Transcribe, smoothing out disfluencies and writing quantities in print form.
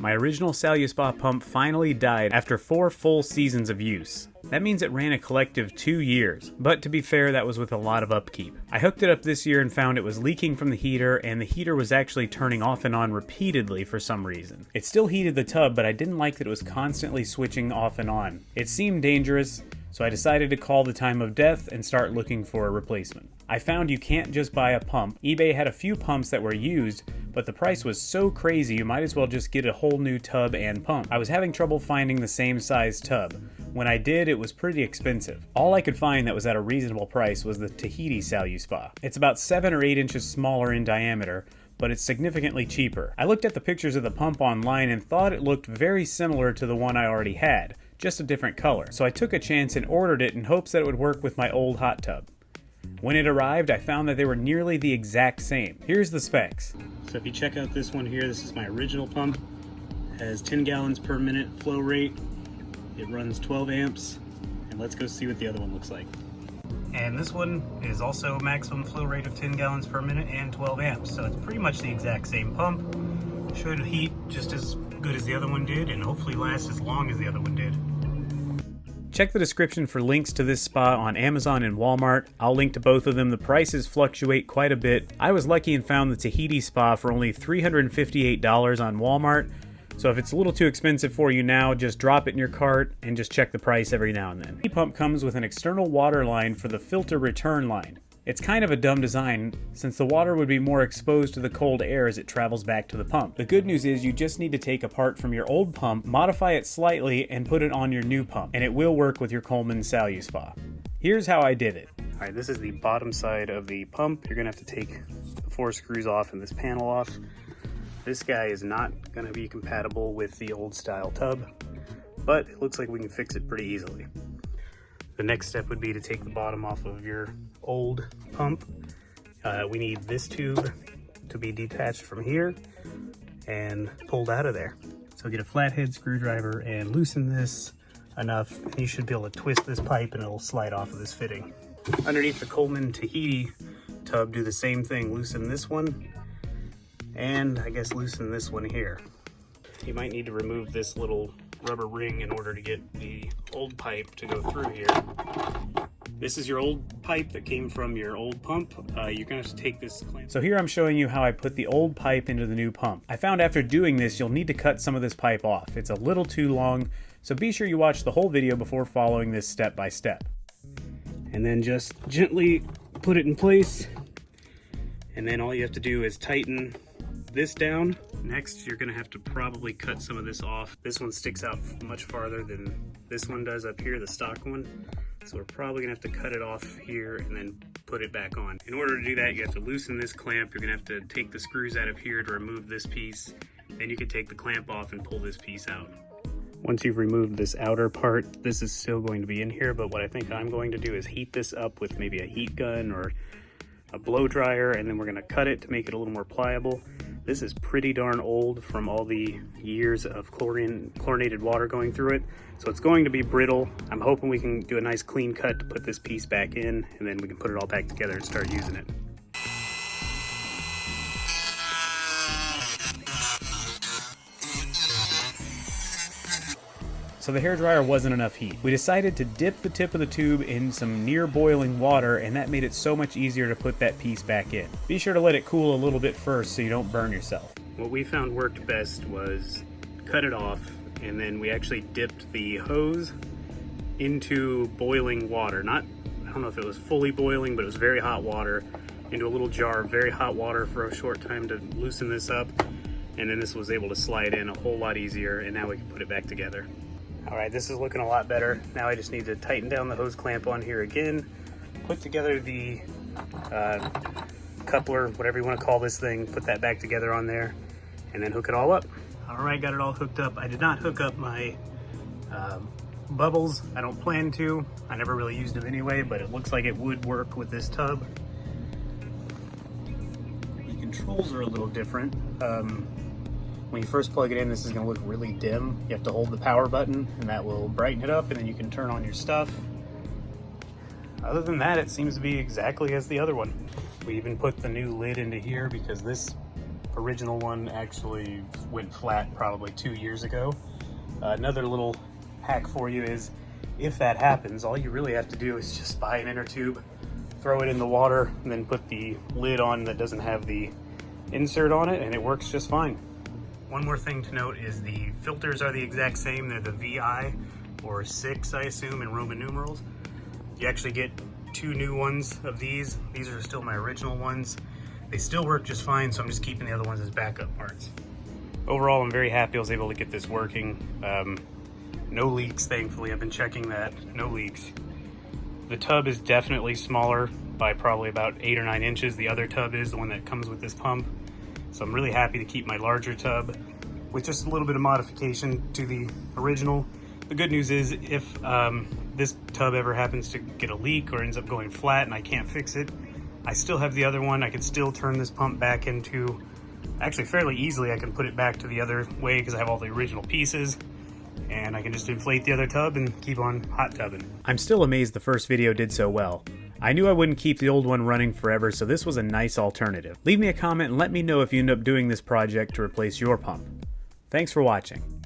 My original SaluSpa pump finally died after 4 full seasons of use. That means it ran a collective 2 years, but to be fair, that was with a lot of upkeep. I hooked it up this year and found it was leaking from the heater, and the heater was actually turning off and on repeatedly for some reason. It still heated the tub, but I didn't like that it was constantly switching off and on. It seemed dangerous, so I decided to call the time of death and start looking for a replacement. I found you can't just buy a pump. eBay had a few pumps that were used, but the price was so crazy you might as well just get a whole new tub and pump. I was having trouble finding the same size tub. When I did, it was pretty expensive. All I could find that was at a reasonable price was the Tahiti SaluSpa. It's about 7 or 8 inches smaller in diameter, but it's significantly cheaper. I looked at the pictures of the pump online and thought it looked very similar to the one I already had, just a different color. So I took a chance and ordered it in hopes that it would work with my old hot tub. When it arrived, I found that they were nearly the exact same. Here's the specs. So if you check out this one here, this is my original pump. It has 10 gallons per minute flow rate. It runs 12 amps. And let's go see what the other one looks like. And this one is also maximum flow rate of 10 gallons per minute and 12 amps. So it's pretty much the exact same pump. Should heat just as good as the other one did and hopefully last as long as the other one did. Check the description for links to this spa on Amazon and Walmart. I'll link to both of them. The prices fluctuate quite a bit. I was lucky and found the Tahiti Spa for only $358 on Walmart. So if it's a little too expensive for you now, just drop it in your cart and just check the price every now and then. The pump comes with an external water line for the filter return line. It's kind of a dumb design, since the water would be more exposed to the cold air as it travels back to the pump. The good news is you just need to take a part from your old pump, modify it slightly, and put it on your new pump, and it will work with your Coleman SaluSpa. Here's how I did it. Alright, this is the bottom side of the pump. You're going to have to take the 4 screws off and this panel off. This guy is not going to be compatible with the old style tub, but it looks like we can fix it pretty easily. The next step would be to take the bottom off of your old pump. We need this tube to be detached from here and pulled out of there. So get a flathead screwdriver and loosen this enough, and you should be able to twist this pipe and it'll slide off of this fitting. Underneath the Coleman Tahiti tub, do the same thing. Loosen this one, and I guess loosen this one here. You might need to remove this little rubber ring in order to get the old pipe to go through here. This is your old pipe that came from your old pump. You're gonna have to take this clamp. So here I'm showing you how I put the old pipe into the new pump. I found after doing this, you'll need to cut some of this pipe off. It's a little too long, so be sure you watch the whole video before following this step by step. And then just gently put it in place. And then all you have to do is tighten this down. Next, you're gonna have to probably cut some of this off. This one sticks out much farther than this one does up here, the stock one. So we're probably gonna have to cut it off here and then put it back on. In order to do that, you have to loosen this clamp. You're gonna have to take the screws out of here to remove this piece. Then you can take the clamp off and pull this piece out. Once you've removed this outer part, this is still going to be in here, but what I think I'm going to do is heat this up with maybe a heat gun or a blow dryer, and then we're gonna cut it to make it a little more pliable. This is pretty darn old from all the years of chlorinated water going through it, so it's going to be brittle. I'm hoping we can do a nice clean cut to put this piece back in, and then we can put it all back together and start using it. So the hairdryer wasn't enough heat. We decided to dip the tip of the tube in some near boiling water, and that made it so much easier to put that piece back in. Be sure to let it cool a little bit first so you don't burn yourself. What we found worked best was cut it off, and then we actually dipped the hose into boiling water. I don't know if it was fully boiling, but it was very hot water, into a little jar of very hot water for a short time to loosen this up. And then this was able to slide in a whole lot easier, and now we can put it back together. All right, this is looking a lot better. Now I just need to tighten down the hose clamp on here again, put together the coupler, whatever you want to call this thing, put that back together on there, and then hook it all up. All right, got it all hooked up. I did not hook up my bubbles. I don't plan to. I never really used them anyway, but it looks like it would work with this tub. The controls are a little different. When you first plug it in, this is going to look really dim. You have to hold the power button, and that will brighten it up, and then you can turn on your stuff. Other than that, it seems to be exactly as the other one. We even put the new lid into here because this original one actually went flat probably 2 years ago. Another little hack for you is, if that happens, all you really have to do is just buy an inner tube, throw it in the water, and then put the lid on that doesn't have the insert on it, and it works just fine. One more thing to note is the filters are the exact same. They're the VI, or 6, I assume, in Roman numerals. You actually get 2 new ones of these. These are still my original ones. They still work just fine, so I'm just keeping the other ones as backup parts. Overall, I'm very happy I was able to get this working. No leaks, thankfully. I've been checking that. No leaks. The tub is definitely smaller by probably about 8 or 9 inches. The other tub is the one that comes with this pump. So I'm really happy to keep my larger tub with just a little bit of modification to the original. The good news is, if this tub ever happens to get a leak or ends up going flat and I can't fix it, I still have the other one. I can still turn this pump back into, actually fairly easily, I can put it back to the other way because I have all the original pieces, and I can just inflate the other tub and keep on hot tubbing. I'm still amazed the first video did so well. I knew I wouldn't keep the old one running forever, so this was a nice alternative. Leave me a comment and let me know if you end up doing this project to replace your pump. Thanks for watching.